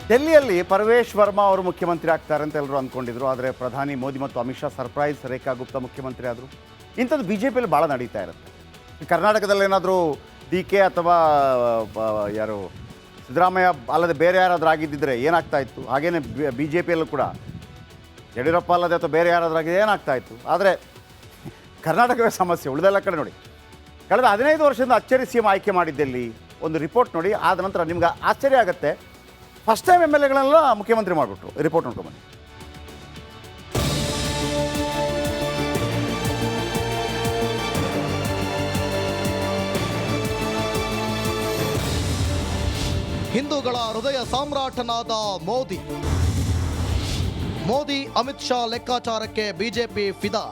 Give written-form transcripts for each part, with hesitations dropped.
ಡೆಲ್ಲಿಯಲ್ಲಿ ಪರಮೇಶ್ ವರ್ಮಾ ಅವರು ಮುಖ್ಯಮಂತ್ರಿ ಆಗ್ತಾರೆ ಅಂತ ಎಲ್ಲರೂ ಅಂದ್ಕೊಂಡಿದ್ರು. ಆದರೆ ಪ್ರಧಾನಿ ಮೋದಿ ಮತ್ತು ಅಮಿತ್ ಶಾ ಸರ್ಪ್ರೈಸ್ ರೇಖಾ ಗುಪ್ತಾ ಮುಖ್ಯಮಂತ್ರಿ ಆದರು. ಇಂಥದ್ದು ಬಿಜೆಪಿಯಲ್ಲಿ ಭಾಳ ನಡೀತಾ ಇರುತ್ತೆ. ಕರ್ನಾಟಕದಲ್ಲಿ ಏನಾದರೂ ಡಿ ಕೆ ಅಥವಾ ಯಾರು ಸಿದ್ದರಾಮಯ್ಯ ಅಲ್ಲದೆ ಬೇರೆ ಯಾರಾದರೂ ಆಗಿದ್ದಿದ್ರೆ ಏನಾಗ್ತಾ ಇತ್ತು? ಹಾಗೇನೆ ಬಿಜೆಪಿಯಲ್ಲೂ ಕೂಡ ಯಡಿಯೂರಪ್ಪ ಅಲ್ಲದೆ ಅಥವಾ ಬೇರೆ ಯಾರಾದರೂ ಆಗಿದೆ ಏನಾಗ್ತಾ ಇತ್ತು? ಆದರೆ ಕರ್ನಾಟಕವೇ ಸಮಸ್ಯೆ. ಉಳಿದೆಲ್ಲ ಕಡೆ ನೋಡಿ, ಕಳೆದ 15 ವರ್ಷದಿಂದ ಅಚ್ಚರಿ ಸಿ ಎಂ ಆಯ್ಕೆ ಮಾಡಿದ್ದಲ್ಲಿ ಒಂದು ರಿಪೋರ್ಟ್ ನೋಡಿ. ಆದ ನಂತರ ನಿಮ್ಗೆ ಆಶ್ಚರ್ಯ ಆಗುತ್ತೆ. ಫಸ್ಟ್ ಟೈಮ್ ಎಮ್ ಎಲ್ ಎಗಳೆಲ್ಲ ಮುಖ್ಯಮಂತ್ರಿ ಮಾಡಿಬಿಟ್ರು. ರಿಪೋರ್ಟ್ ನೋಡ್ಕೊಂಬನ್ನಿ. ಹಿಂದೂಗಳ ಹೃದಯ ಸಾಮ್ರಾಟನಾದ ಮೋದಿ ಅಮಿತ್ ಶಾ ಲೆಕ್ಕಾಚಾರಕ್ಕೆ ಬಿಜೆಪಿ ಫಿದಾ.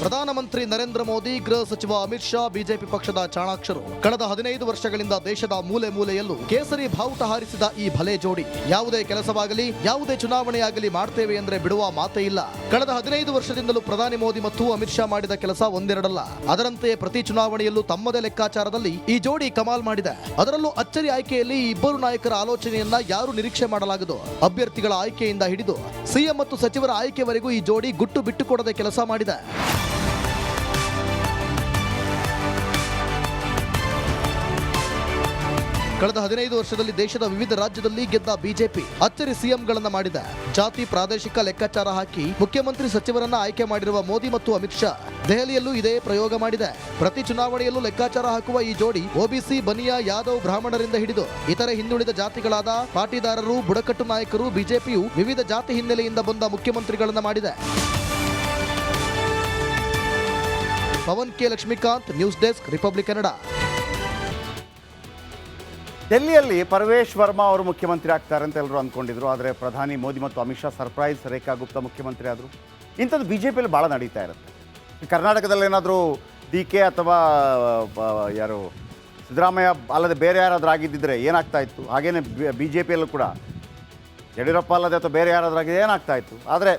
ಪ್ರಧಾನಮಂತ್ರಿ ನರೇಂದ್ರ ಮೋದಿ, ಗೃಹ ಸಚಿವ ಅಮಿತ್ ಶಾ ಬಿಜೆಪಿ ಪಕ್ಷದ ಚಾಣಾಕ್ಷರು. ಕಳೆದ 15 ವರ್ಷಗಳಿಂದ ದೇಶದ ಮೂಲೆ ಮೂಲೆಯಲ್ಲೂ ಕೇಸರಿ ಬಾವುಟ ಹಾರಿಸಿದ ಈ ಭಲೆ ಜೋಡಿ ಯಾವುದೇ ಕೆಲಸವಾಗಲಿ, ಯಾವುದೇ ಚುನಾವಣೆಯಾಗಲಿ ಮಾಡ್ತೇವೆ ಅಂದ್ರೆ ಬಿಡುವ ಮಾತೇ ಇಲ್ಲ. ಕಳೆದ 15 ವರ್ಷದಿಂದಲೂ ಪ್ರಧಾನಿ ಮೋದಿ ಮತ್ತು ಅಮಿತ್ ಶಾ ಮಾಡಿದ ಕೆಲಸ ಒಂದೆರಡಲ್ಲ. ಅದರಂತೆ ಪ್ರತಿ ಚುನಾವಣೆಯಲ್ಲೂ ತಮ್ಮದೇ ಲೆಕ್ಕಾಚಾರದಲ್ಲಿ ಈ ಜೋಡಿ ಕಮಾಲ್ ಮಾಡಿದೆ. ಅದರಲ್ಲೂ ಅಚ್ಚರಿ ಆಯ್ಕೆಯಲ್ಲಿ ಈ ಇಬ್ಬರು ನಾಯಕರ ಆಲೋಚನೆಯನ್ನ ಯಾರು ನಿರೀಕ್ಷೆ ಮಾಡಲಾಗದು. ಅಭ್ಯರ್ಥಿಗಳ ಆಯ್ಕೆಯಿಂದ ಹಿಡಿದು ಸಿಎಂ ಮತ್ತು ಸಚಿವರ ಆಯ್ಕೆವರೆಗೂ ಈ ಜೋಡಿ ಗುಟ್ಟು ಬಿಟ್ಟು ಕೊಡದೆ ಕೆಲಸ ಮಾಡಿದೆ. ಕಳೆದ 15 ವರ್ಷದಲ್ಲಿ ದೇಶದ ವಿವಿಧ ರಾಜ್ಯದಲ್ಲಿ ಗೆದ್ದ ಬಿಜೆಪಿ ಅಚ್ಚರಿ ಸಿಎಂಗಳನ್ನ ಮಾಡಿದೆ. ಜಾತಿ ಪ್ರಾದೇಶಿಕ ಲೆಕ್ಕಾಚಾರ ಹಾಕಿ ಮುಖ್ಯಮಂತ್ರಿ ಸಚಿವರನ್ನ ಆಯ್ಕೆ ಮಾಡಿರುವ ಮೋದಿ ಮತ್ತು ಅಮಿತ್ ಶಾ ದೆಹಲಿಯಲ್ಲೂ ಇದೇ ಪ್ರಯೋಗ ಮಾಡಿದೆ. ಪ್ರತಿ ಚುನಾವಣೆಯಲ್ಲೂ ಲೆಕ್ಕಾಚಾರ ಹಾಕುವ ಈ ಜೋಡಿ ಒಬಿಸಿ, ಬನಿಯಾ, ಯಾದವ್, ಬ್ರಾಹ್ಮಣರಿಂದ ಹಿಡಿದು ಇತರೆ ಹಿಂದುಳಿದ ಜಾತಿಗಳಾದ ಪಾಟೀದಾರರು, ಬುಡಕಟ್ಟು ನಾಯಕರು, ಬಿಜೆಪಿಯು ವಿವಿಧ ಜಾತಿ ಹಿನ್ನೆಲೆಯಿಂದ ಬಂದ ಮುಖ್ಯಮಂತ್ರಿಗಳನ್ನ ಮಾಡಿದೆ. Pavan K Lakshmikanth, news desk, Republic Kannada. ಡೆಲ್ಲಿಯಲ್ಲಿ ಪರಮೇಶ್ ವರ್ಮಾ ಅವರು ಮುಖ್ಯಮಂತ್ರಿ ಆಗ್ತಾರೆ ಅಂತ ಎಲ್ಲರೂ ಅಂದ್ಕೊಂಡಿದ್ರು. ಆದರೆ ಪ್ರಧಾನಿ ಮೋದಿ ಮತ್ತು ಅಮಿತ್ ಶಾ ಸರ್ಪ್ರೈಸ್ ರೇಖಾ ಗುಪ್ತಾ ಮುಖ್ಯಮಂತ್ರಿ ಆದರು. ಇಂಥದ್ದು ಬಿಜೆಪಿಯಲ್ಲಿ ಭಾಳ ನಡೀತಾ ಇರುತ್ತೆ. ಕರ್ನಾಟಕದಲ್ಲಿ ಏನಾದರೂ ಡಿ ಕೆ ಅಥವಾ ಯಾರು ಸಿದ್ದರಾಮಯ್ಯ ಅಲ್ಲದೆ ಬೇರೆ ಯಾರಾದರೂ ಆಗಿದ್ದಿದ್ರೆ ಏನಾಗ್ತಾ ಇತ್ತು? ಹಾಗೇನೆ ಬಿಜೆಪಿಯಲ್ಲೂ ಕೂಡ ಯಡಿಯೂರಪ್ಪ ಅಲ್ಲದೆ ಅಥವಾ ಬೇರೆ ಯಾರಾದರೂ ಆಗಿದೆ ಏನಾಗ್ತಾ ಇತ್ತು? ಆದರೆ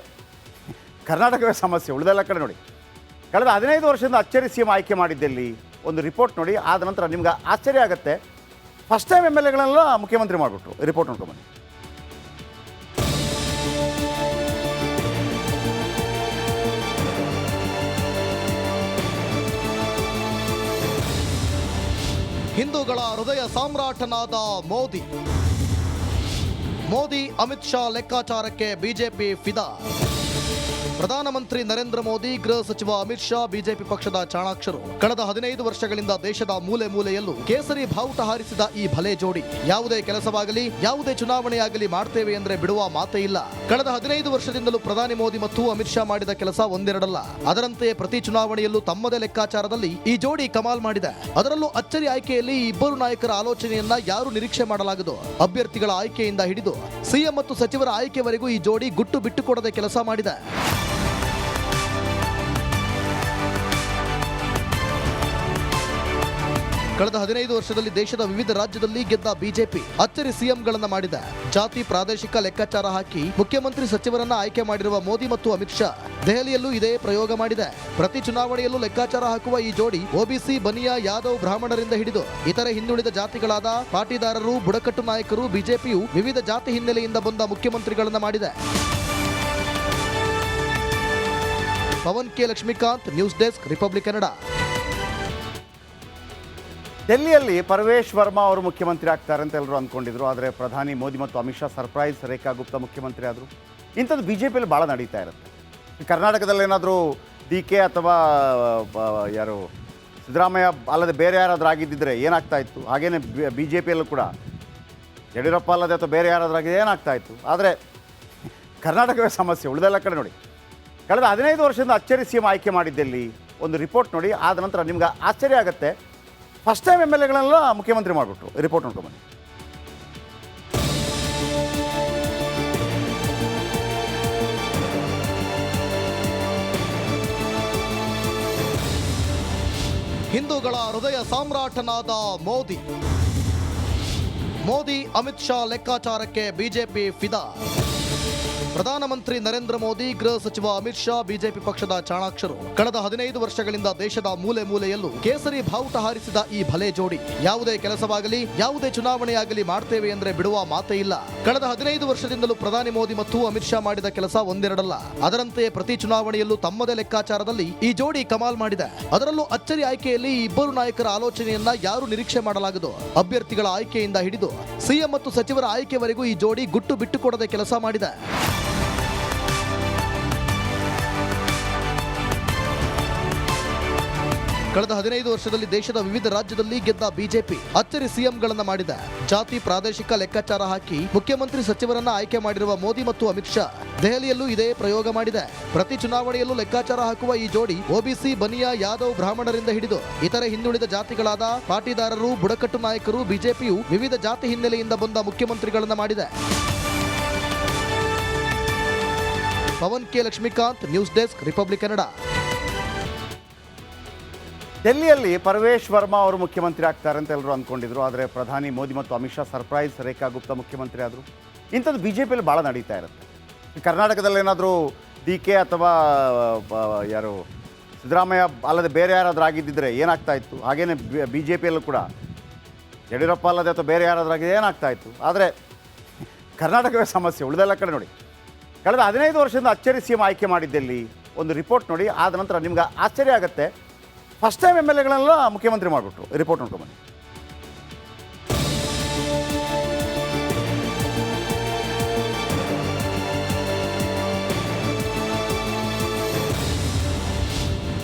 ಕರ್ನಾಟಕವೇ ಸಮಸ್ಯೆ. ಉಳಿದೆಲ್ಲ ಕಡೆ ನೋಡಿ, ಕಳೆದ 15 ವರ್ಷದಿಂದ ಅಚ್ಚರಿ ಸಿ ಎಂ ಆಯ್ಕೆ ಮಾಡಿದ್ದಲ್ಲಿ ಒಂದು ರಿಪೋರ್ಟ್ ನೋಡಿ. ಆದ ನಂತರ ನಿಮ್ಗೆ ಆಶ್ಚರ್ಯ ಆಗುತ್ತೆ. ಫಸ್ಟ್ ಟೈಮ್ ಎಮ್ ಎಲ್ ಎಗಳೆಲ್ಲ ಮುಖ್ಯಮಂತ್ರಿ ಮಾಡಿಬಿಟ್ರು. ರಿಪೋರ್ಟ್ ನೋಡ್ಕೊಂಬನ್ನಿ. ಹಿಂದೂಗಳ ಹೃದಯ ಸಾಮ್ರಾಟನಾದ ಮೋದಿ ಅಮಿತ್ ಶಾ ಲೆಕ್ಕಾಚಾರಕ್ಕೆ ಬಿಜೆಪಿ ಫಿದಾ. ಪ್ರಧಾನಮಂತ್ರಿ ನರೇಂದ್ರ ಮೋದಿ, ಗೃಹ ಸಚಿವ ಅಮಿತ್ ಶಾ ಬಿಜೆಪಿ ಪಕ್ಷದ ಚಾಣಾಕ್ಷರು. ಕಳೆದ 15 ವರ್ಷಗಳಿಂದ ದೇಶದ ಮೂಲೆ ಮೂಲೆಯಲ್ಲೂ ಕೇಸರಿ ಬಾವುಟ ಹಾರಿಸಿದ ಈ ಭಲೆ ಜೋಡಿ ಯಾವುದೇ ಕೆಲಸವಾಗಲಿ, ಯಾವುದೇ ಚುನಾವಣೆಯಾಗಲಿ ಮಾಡ್ತೇವೆ ಅಂದ್ರೆ ಬಿಡುವ ಮಾತೇ ಇಲ್ಲ. ಕಳೆದ 15 ವರ್ಷದಿಂದಲೂ ಪ್ರಧಾನಿ ಮೋದಿ ಮತ್ತು ಅಮಿತ್ ಶಾ ಮಾಡಿದ ಕೆಲಸ ಒಂದೆರಡಲ್ಲ. ಅದರಂತೆ ಪ್ರತಿ ಚುನಾವಣೆಯಲ್ಲೂ ತಮ್ಮದೇ ಲೆಕ್ಕಾಚಾರದಲ್ಲಿ ಈ ಜೋಡಿ ಕಮಾಲ್ ಮಾಡಿದೆ. ಅದರಲ್ಲೂ ಅಚ್ಚರಿ ಆಯ್ಕೆಯಲ್ಲಿ ಈ ಇಬ್ಬರು ನಾಯಕರ ಆಲೋಚನೆಯನ್ನ ಯಾರು ನಿರೀಕ್ಷೆ ಮಾಡಲಾಗದು. ಅಭ್ಯರ್ಥಿಗಳ ಆಯ್ಕೆಯಿಂದ ಹಿಡಿದು ಸಿಎಂ ಮತ್ತು ಸಚಿವರ ಆಯ್ಕೆವರೆಗೂ ಈ ಜೋಡಿ ಗುಟ್ಟು ಬಿಟ್ಟು ಕೊಡದೆ ಕೆಲಸ ಮಾಡಿದೆ. ಕಳೆದ 15 ವರ್ಷದಲ್ಲಿ ದೇಶದ ವಿವಿಧ ರಾಜ್ಯದಲ್ಲಿ ಗೆದ್ದ ಬಿಜೆಪಿ ಅಚ್ಚರಿ ಸಿಎಂಗಳನ್ನ ಮಾಡಿದೆ. ಜಾತಿ ಪ್ರಾದೇಶಿಕ ಲೆಕ್ಕಾಚಾರ ಹಾಕಿ ಮುಖ್ಯಮಂತ್ರಿ ಸಚಿವರನ್ನ ಆಯ್ಕೆ ಮಾಡಿರುವ ಮೋದಿ ಮತ್ತು ಅಮಿತ್ ಶಾ ದೆಹಲಿಯಲ್ಲೂ ಇದೇ ಪ್ರಯೋಗ ಮಾಡಿದೆ. ಪ್ರತಿ ಚುನಾವಣೆಯಲ್ಲೂ ಲೆಕ್ಕಾಚಾರ ಹಾಕುವ ಈ ಜೋಡಿ ಒಬಿಸಿ, ಬನಿಯಾ, ಯಾದವ್, ಬ್ರಾಹ್ಮಣರಿಂದ ಹಿಡಿದು ಇತರೆ ಹಿಂದುಳಿದ ಜಾತಿಗಳಾದ ಪಾಟೀದಾರರು, ಬುಡಕಟ್ಟು ನಾಯಕರು, ಬಿಜೆಪಿಯು ವಿವಿಧ ಜಾತಿ ಹಿನ್ನೆಲೆಯಿಂದ ಬಂದ ಮುಖ್ಯಮಂತ್ರಿಗಳನ್ನ ಮಾಡಿದೆ. Pavan K Lakshmikanth, news desk, Republic Kannada. ಡೆಲ್ಲಿಯಲ್ಲಿ ಪರಮೇಶ್ ವರ್ಮಾ ಅವರು ಮುಖ್ಯಮಂತ್ರಿ ಆಗ್ತಾರೆ ಅಂತ ಎಲ್ಲರೂ ಅಂದ್ಕೊಂಡಿದ್ರು. ಆದರೆ ಪ್ರಧಾನಿ ಮೋದಿ ಮತ್ತು ಅಮಿತ್ ಶಾ ಸರ್ಪ್ರೈಸ್ ರೇಖಾ ಗುಪ್ತಾ ಮುಖ್ಯಮಂತ್ರಿ ಆದರು. ಇಂಥದ್ದು ಬಿಜೆಪಿಯಲ್ಲಿ ಭಾಳ ನಡೀತಾ ಇರುತ್ತೆ. ಕರ್ನಾಟಕದಲ್ಲಿ ಏನಾದರೂ ಡಿ ಕೆ ಅಥವಾ ಯಾರು ಸಿದ್ದರಾಮಯ್ಯ ಅಲ್ಲದೆ ಬೇರೆ ಯಾರಾದರೂ ಆಗಿದ್ದಿದ್ರೆ ಏನಾಗ್ತಾ ಇತ್ತು? ಹಾಗೇನೆ ಬಿಜೆಪಿಯಲ್ಲೂ ಕೂಡ ಯಡಿಯೂರಪ್ಪ ಅಲ್ಲದೆ ಅಥವಾ ಬೇರೆ ಯಾರಾದರೂ ಆಗಿದೆ ಏನಾಗ್ತಾ ಇತ್ತು? ಆದರೆ ಕರ್ನಾಟಕವೇ ಸಮಸ್ಯೆ. ಉಳಿದೆಲ್ಲ ಕಡೆ ನೋಡಿ, ಕಳೆದ 15 ವರ್ಷದಿಂದ ಅಚ್ಚರಿ ಸಿ ಎಂ ಆಯ್ಕೆ ಮಾಡಿದ್ದಲ್ಲಿ ಒಂದು ರಿಪೋರ್ಟ್ ನೋಡಿ. ಆದ ನಂತರ ನಿಮ್ಗೆ ಆಶ್ಚರ್ಯ ಆಗುತ್ತೆ. ಫಸ್ಟ್ ಟೈಮ್ ಎಮ್ ಎಲ್ ಎಗಳೆಲ್ಲ ಮುಖ್ಯಮಂತ್ರಿ ಮಾಡಿಬಿಟ್ರು. ರಿಪೋರ್ಟ್ ನೋಡ್ಕೊಂಬನ್ನಿ. ಹಿಂದೂಗಳ ಹೃದಯ ಸಾಮ್ರಾಟನಾದ ಮೋದಿ ಅಮಿತ್ ಶಾ ಲೆಕ್ಕಾಚಾರಕ್ಕೆ ಬಿಜೆಪಿ ಫಿದಾ. ಪ್ರಧಾನಮಂತ್ರಿ ನರೇಂದ್ರ ಮೋದಿ, ಗೃಹ ಸಚಿವ ಅಮಿತ್ ಶಾ ಬಿಜೆಪಿ ಪಕ್ಷದ ಚಾಣಾಕ್ಷರು. ಕಳೆದ 15 ವರ್ಷಗಳಿಂದ ದೇಶದ ಮೂಲೆ ಮೂಲೆಯಲ್ಲೂ ಕೇಸರಿ ಬಾವುಟ ಹಾರಿಸಿದ ಈ ಭಲೆ ಜೋಡಿ ಯಾವುದೇ ಕೆಲಸವಾಗಲಿ, ಯಾವುದೇ ಚುನಾವಣೆಯಾಗಲಿ ಮಾಡ್ತೇವೆ ಅಂದ್ರೆ ಬಿಡುವ ಮಾತೇ ಇಲ್ಲ. ಕಳೆದ 15 ವರ್ಷದಿಂದಲೂ ಪ್ರಧಾನಿ ಮೋದಿ ಮತ್ತು ಅಮಿತ್ ಶಾ ಮಾಡಿದ ಕೆಲಸ ಒಂದೆರಡಲ್ಲ. ಅದರಂತೆ ಪ್ರತಿ ಚುನಾವಣೆಯಲ್ಲೂ ತಮ್ಮದೇ ಲೆಕ್ಕಾಚಾರದಲ್ಲಿ ಈ ಜೋಡಿ ಕಮಾಲ್ ಮಾಡಿದೆ. ಅದರಲ್ಲೂ ಅಚ್ಚರಿ ಆಯ್ಕೆಯಲ್ಲಿ ಈ ಇಬ್ಬರು ನಾಯಕರ ಆಲೋಚನೆಯನ್ನ ಯಾರು ನಿರೀಕ್ಷೆ ಮಾಡಲಾಗದು. ಅಭ್ಯರ್ಥಿಗಳ ಆಯ್ಕೆಯಿಂದ ಹಿಡಿದು ಸಿಎಂ ಮತ್ತು ಸಚಿವರ ಆಯ್ಕೆವರೆಗೂ ಈ ಜೋಡಿ ಗುಟ್ಟು ಬಿಟ್ಟುಕೊಡದೆ ಕೆಲಸ ಮಾಡಿದೆ. ಕಳೆದ 15 ವರ್ಷದಲ್ಲಿ ದೇಶದ ವಿವಿಧ ರಾಜ್ಯದಲ್ಲಿ ಗೆದ್ದ ಬಿಜೆಪಿ ಅಚ್ಚರಿ ಸಿಎಂಗಳನ್ನ ಮಾಡಿದೆ. ಜಾತಿ ಪ್ರಾದೇಶಿಕ ಲೆಕ್ಕಾಚಾರ ಹಾಕಿ ಮುಖ್ಯಮಂತ್ರಿ ಸಚಿವರನ್ನ ಆಯ್ಕೆ ಮಾಡಿರುವ ಮೋದಿ ಮತ್ತು ಅಮಿತ್ ಶಾ ದೆಹಲಿಯಲ್ಲೂ ಇದೇ ಪ್ರಯೋಗ ಮಾಡಿದೆ. ಪ್ರತಿ ಚುನಾವಣೆಯಲ್ಲೂ ಲೆಕ್ಕಾಚಾರ ಹಾಕುವ ಈ ಜೋಡಿ ಒಬಿಸಿ, ಬನಿಯಾ, ಯಾದವ್, ಬ್ರಾಹ್ಮಣರಿಂದ ಹಿಡಿದು ಇತರೆ ಹಿಂದುಳಿದ ಜಾತಿಗಳಾದ ಪಾಟೀದಾರರು, ಬುಡಕಟ್ಟು ನಾಯಕರು, ಬಿಜೆಪಿಯು ವಿವಿಧ ಜಾತಿ ಹಿನ್ನೆಲೆಯಿಂದ ಬಂದ ಮುಖ್ಯಮಂತ್ರಿಗಳನ್ನ ಮಾಡಿದೆ. Pavan K Lakshmikanth, news desk, Republic Kannada. ಡೆಲ್ಲಿಯಲ್ಲಿ ಪರ್ವೇಶ್ ವರ್ಮಾ ಅವರು ಮುಖ್ಯಮಂತ್ರಿ ಆಗ್ತಾರೆ ಅಂತ ಎಲ್ಲರೂ ಅಂದ್ಕೊಂಡಿದ್ರು. ಆದರೆ ಪ್ರಧಾನಿ ಮೋದಿ ಮತ್ತು ಅಮಿತ್ ಶಾ ಸರ್ಪ್ರೈಸ್ ರೇಖಾ ಗುಪ್ತಾ ಮುಖ್ಯಮಂತ್ರಿ ಆದರು. ಇಂಥದ್ದು ಬಿ ಜೆ ಪಿಯಲ್ಲಿ ಭಾಳ ನಡೀತಾ ಇರುತ್ತೆ. ಕರ್ನಾಟಕದಲ್ಲಿ ಏನಾದರೂ ಡಿ ಕೆ ಅಥವಾ ಯಾರು ಸಿದ್ದರಾಮಯ್ಯ ಅಲ್ಲದೆ ಬೇರೆ ಯಾರಾದರೂ ಆಗಿದ್ದಿದ್ರೆ ಏನಾಗ್ತಾ ಇತ್ತು. ಹಾಗೇನೇ ಬಿ ಜೆ ಪಿಯಲ್ಲೂ ಕೂಡ ಯಡಿಯೂರಪ್ಪ ಅಲ್ಲದೆ ಅಥವಾ ಬೇರೆ ಯಾರಾದರೂ ಆಗಿದೆ ಏನಾಗ್ತಾ ಇತ್ತು. ಆದರೆ ಕರ್ನಾಟಕವೇ ಸಮಸ್ಯೆ. ಉಳಿದೆಲ್ಲ ಕಡೆ ನೋಡಿ, ಕಳೆದ 15 ವರ್ಷದಿಂದ ಅಚ್ಚರಿ ಸಿ ಎಂ ಆಯ್ಕೆ ಮಾಡಿದ್ದಲ್ಲಿ ಒಂದು ರಿಪೋರ್ಟ್ ನೋಡಿ. ಆದ ನಂತರ ನಿಮ್ಗೆ ಆಶ್ಚರ್ಯ ಆಗುತ್ತೆ. ಫಸ್ಟ್ ಟೈಮ್ ಎಮ್ ಎಲ್ ಎಗಳೆಲ್ಲ ಮುಖ್ಯಮಂತ್ರಿ ಮಾಡಿಬಿಟ್ರು. ರಿಪೋರ್ಟ್ ನೋಡ್ಕೊಂಬನ್ನಿ.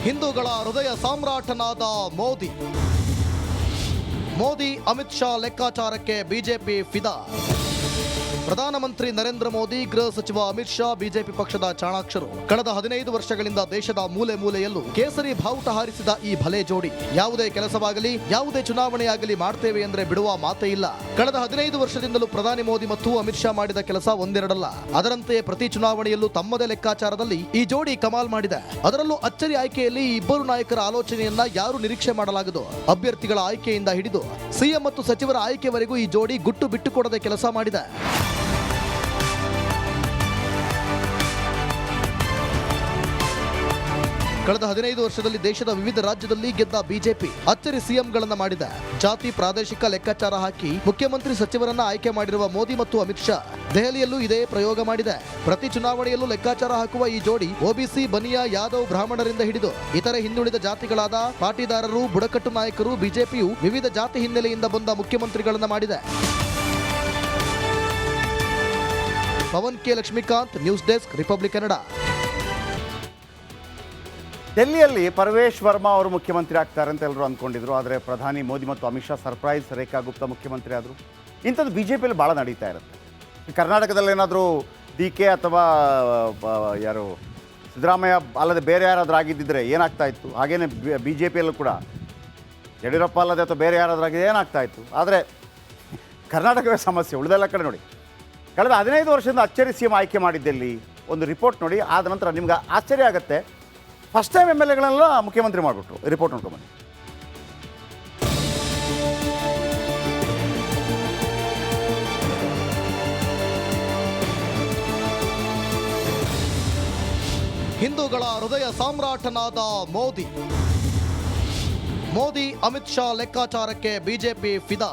ಹಿಂದೂಗಳ ಹೃದಯ ಸಾಮ್ರಾಟನಾದ ಮೋದಿ ಅಮಿತ್ ಶಾ ಲೆಕ್ಕಾಚಾರಕ್ಕೆ ಬಿಜೆಪಿ ಫಿದಾ. ಪ್ರಧಾನಮಂತ್ರಿ ನರೇಂದ್ರ ಮೋದಿ, ಗೃಹ ಸಚಿವ ಅಮಿತ್ ಶಾ ಬಿಜೆಪಿ ಪಕ್ಷದ ಚಾಣಾಕ್ಷರು. ಕಳೆದ 15 ವರ್ಷಗಳಿಂದ ದೇಶದ ಮೂಲೆ ಮೂಲೆಯಲ್ಲೂ ಕೇಸರಿ ಬಾವುಟ ಹಾರಿಸಿದ ಈ ಭಲೆ ಜೋಡಿ ಯಾವುದೇ ಕೆಲಸವಾಗಲಿ, ಯಾವುದೇ ಚುನಾವಣೆಯಾಗಲಿ ಮಾಡ್ತೇವೆ ಅಂದ್ರೆ ಬಿಡುವ ಮಾತೇ ಇಲ್ಲ. ಕಳೆದ 15 ವರ್ಷದಿಂದಲೂ ಪ್ರಧಾನಿ ಮೋದಿ ಮತ್ತು ಅಮಿತ್ ಶಾ ಮಾಡಿದ ಕೆಲಸ ಒಂದೆರಡಲ್ಲ. ಅದರಂತೆ ಪ್ರತಿ ಚುನಾವಣೆಯಲ್ಲೂ ತಮ್ಮದೇ ಲೆಕ್ಕಾಚಾರದಲ್ಲಿ ಈ ಜೋಡಿ ಕಮಾಲ್ ಮಾಡಿದೆ. ಅದರಲ್ಲೂ ಅಚ್ಚರಿ ಆಯ್ಕೆಯಲ್ಲಿ ಈ ಇಬ್ಬರು ನಾಯಕರ ಆಲೋಚನೆಯನ್ನ ಯಾರು ನಿರೀಕ್ಷೆ ಮಾಡಲಾಗದು. ಅಭ್ಯರ್ಥಿಗಳ ಆಯ್ಕೆಯಿಂದ ಹಿಡಿದು ಸಿಎಂ ಮತ್ತು ಸಚಿವರ ಆಯ್ಕೆವರೆಗೂ ಈ ಜೋಡಿ ಗುಟ್ಟು ಬಿಟ್ಟುಕೊಡದೆ ಕೆಲಸ ಮಾಡಿದೆ. ಕಳೆದ 15 ವರ್ಷದಲ್ಲಿ ದೇಶದ ವಿವಿಧ ರಾಜ್ಯದಲ್ಲಿ ಗೆದ್ದ ಬಿಜೆಪಿ ಅಚ್ಚರಿ ಸಿಎಂಗಳನ್ನ ಮಾಡಿದೆ. ಜಾತಿ ಪ್ರಾದೇಶಿಕ ಲೆಕ್ಕಾಚಾರ ಹಾಕಿ ಮುಖ್ಯಮಂತ್ರಿ ಸಚಿವರನ್ನ ಆಯ್ಕೆ ಮಾಡಿರುವ ಮೋದಿ ಮತ್ತು ಅಮಿತ್ ಶಾ ದೆಹಲಿಯಲ್ಲೂ ಇದೇ ಪ್ರಯೋಗ ಮಾಡಿದೆ. ಪ್ರತಿ ಚುನಾವಣೆಯಲ್ಲೂ ಲೆಕ್ಕಾಚಾರ ಹಾಕುವ ಈ ಜೋಡಿ ಒಬಿಸಿ, ಬನಿಯಾ, ಯಾದವ್, ಬ್ರಾಹ್ಮಣರಿಂದ ಹಿಡಿದು ಇತರೆ ಹಿಂದುಳಿದ ಜಾತಿಗಳಾದ ಪಾಟೀದಾರರು, ಬುಡಕಟ್ಟು ನಾಯಕರು, ಬಿಜೆಪಿಯು ವಿವಿಧ ಜಾತಿ ಹಿನ್ನೆಲೆಯಿಂದ ಬಂದ ಮುಖ್ಯಮಂತ್ರಿಗಳನ್ನ ಮಾಡಿದೆ. Pavan K Lakshmikanth, news desk, Republic Kannada. ಡೆಲ್ಲಿಯಲ್ಲಿ ಪರ್ವೇಶ್ ವರ್ಮಾ ಅವರು ಮುಖ್ಯಮಂತ್ರಿ ಆಗ್ತಾರೆ ಅಂತ ಎಲ್ಲರೂ ಅಂದ್ಕೊಂಡಿದ್ರು. ಆದರೆ ಪ್ರಧಾನಿ ಮೋದಿ ಮತ್ತು ಅಮಿತ್ ಶಾ ಸರ್ಪ್ರೈಸ್ ರೇಖಾ ಗುಪ್ತಾ ಮುಖ್ಯಮಂತ್ರಿ ಆದರು. ಇಂಥದ್ದು ಬಿ ಜೆ ಪಿಯಲ್ಲಿ ಭಾಳ ನಡೀತಾ ಇರುತ್ತೆ. ಕರ್ನಾಟಕದಲ್ಲಿ ಏನಾದರೂ ಡಿ ಕೆ ಅಥವಾ ಯಾರು ಸಿದ್ದರಾಮಯ್ಯ ಅಲ್ಲದೆ ಬೇರೆ ಯಾರಾದರೂ ಆಗಿದ್ದಿದ್ರೆ ಏನಾಗ್ತಾ ಇತ್ತು. ಹಾಗೇನೇ ಬಿ ಜೆ ಪಿಯಲ್ಲೂ ಕೂಡ ಯಡಿಯೂರಪ್ಪ ಅಲ್ಲದೆ ಅಥವಾ ಬೇರೆ ಯಾರಾದರೂ ಆಗಿದೆ ಏನಾಗ್ತಾ ಇತ್ತು. ಆದರೆ ಕರ್ನಾಟಕವೇ ಸಮಸ್ಯೆ. ಉಳಿದೆಲ್ಲ ಕಡೆ ನೋಡಿ, ಕಳೆದ 15 ವರ್ಷದಿಂದ ಅಚ್ಚರಿ ಸಿ ಎಂ ಆಯ್ಕೆ ಮಾಡಿದ್ದಲ್ಲಿ ಒಂದು ರಿಪೋರ್ಟ್ ನೋಡಿ. ಆದ ನಂತರ ನಿಮ್ಗೆ ಆಶ್ಚರ್ಯ ಆಗುತ್ತೆ. ಫಸ್ಟ್ ಟೈಮ್ ಎಮ್ ಎಲ್ ಎಗಳೆಲ್ಲ ಮುಖ್ಯಮಂತ್ರಿ ಮಾಡಿಬಿಟ್ರು. ರಿಪೋರ್ಟ್ ನೋಡ್ಕೊಂಬನ್ನಿ. ಹಿಂದೂಗಳ ಹೃದಯ ಸಾಮ್ರಾಟನಾದ ಮೋದಿ ಅಮಿತ್ ಶಾ ಲೆಕ್ಕಾಚಾರಕ್ಕೆ ಬಿಜೆಪಿ ಫಿದಾ.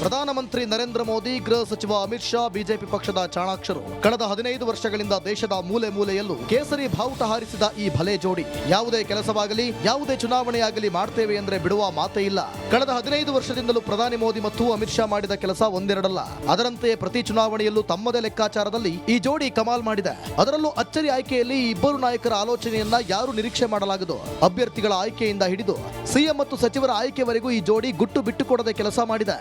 ಪ್ರಧಾನಮಂತ್ರಿ ನರೇಂದ್ರ ಮೋದಿ, ಗೃಹ ಸಚಿವ ಅಮಿತ್ ಶಾ ಬಿಜೆಪಿ ಪಕ್ಷದ ಚಾಣಾಕ್ಷರು. ಕಳೆದ 15 ವರ್ಷಗಳಿಂದ ದೇಶದ ಮೂಲೆ ಮೂಲೆಯಲ್ಲೂ ಕೇಸರಿ ಬಾವುಟ ಹಾರಿಸಿದ ಈ ಭಲೆ ಜೋಡಿ ಯಾವುದೇ ಕೆಲಸವಾಗಲಿ, ಯಾವುದೇ ಚುನಾವಣೆಯಾಗಲಿ ಮಾಡ್ತೇವೆ ಅಂದ್ರೆ ಬಿಡುವ ಮಾತೇ ಇಲ್ಲ. ಕಳೆದ 15 ವರ್ಷದಿಂದಲೂ ಪ್ರಧಾನಿ ಮೋದಿ ಮತ್ತು ಅಮಿತ್ ಶಾ ಮಾಡಿದ ಕೆಲಸ ಒಂದೆರಡಲ್ಲ. ಅದರಂತೆ ಪ್ರತಿ ಚುನಾವಣೆಯಲ್ಲೂ ತಮ್ಮದೇ ಲೆಕ್ಕಾಚಾರದಲ್ಲಿ ಈ ಜೋಡಿ ಕಮಾಲ್ ಮಾಡಿದೆ. ಅದರಲ್ಲೂ ಅಚ್ಚರಿ ಆಯ್ಕೆಯಲ್ಲಿ ಈ ಇಬ್ಬರು ನಾಯಕರ ಆಲೋಚನೆಯನ್ನ ಯಾರು ನಿರೀಕ್ಷೆ ಮಾಡಲಾಗದು. ಅಭ್ಯರ್ಥಿಗಳ ಆಯ್ಕೆಯಿಂದ ಹಿಡಿದು ಸಿಎಂ ಮತ್ತು ಸಚಿವರ ಆಯ್ಕೆವರೆಗೂ ಈ ಜೋಡಿ ಗುಟ್ಟು ಬಿಟ್ಟುಕೊಡದೆ ಕೆಲಸ ಮಾಡಿದೆ.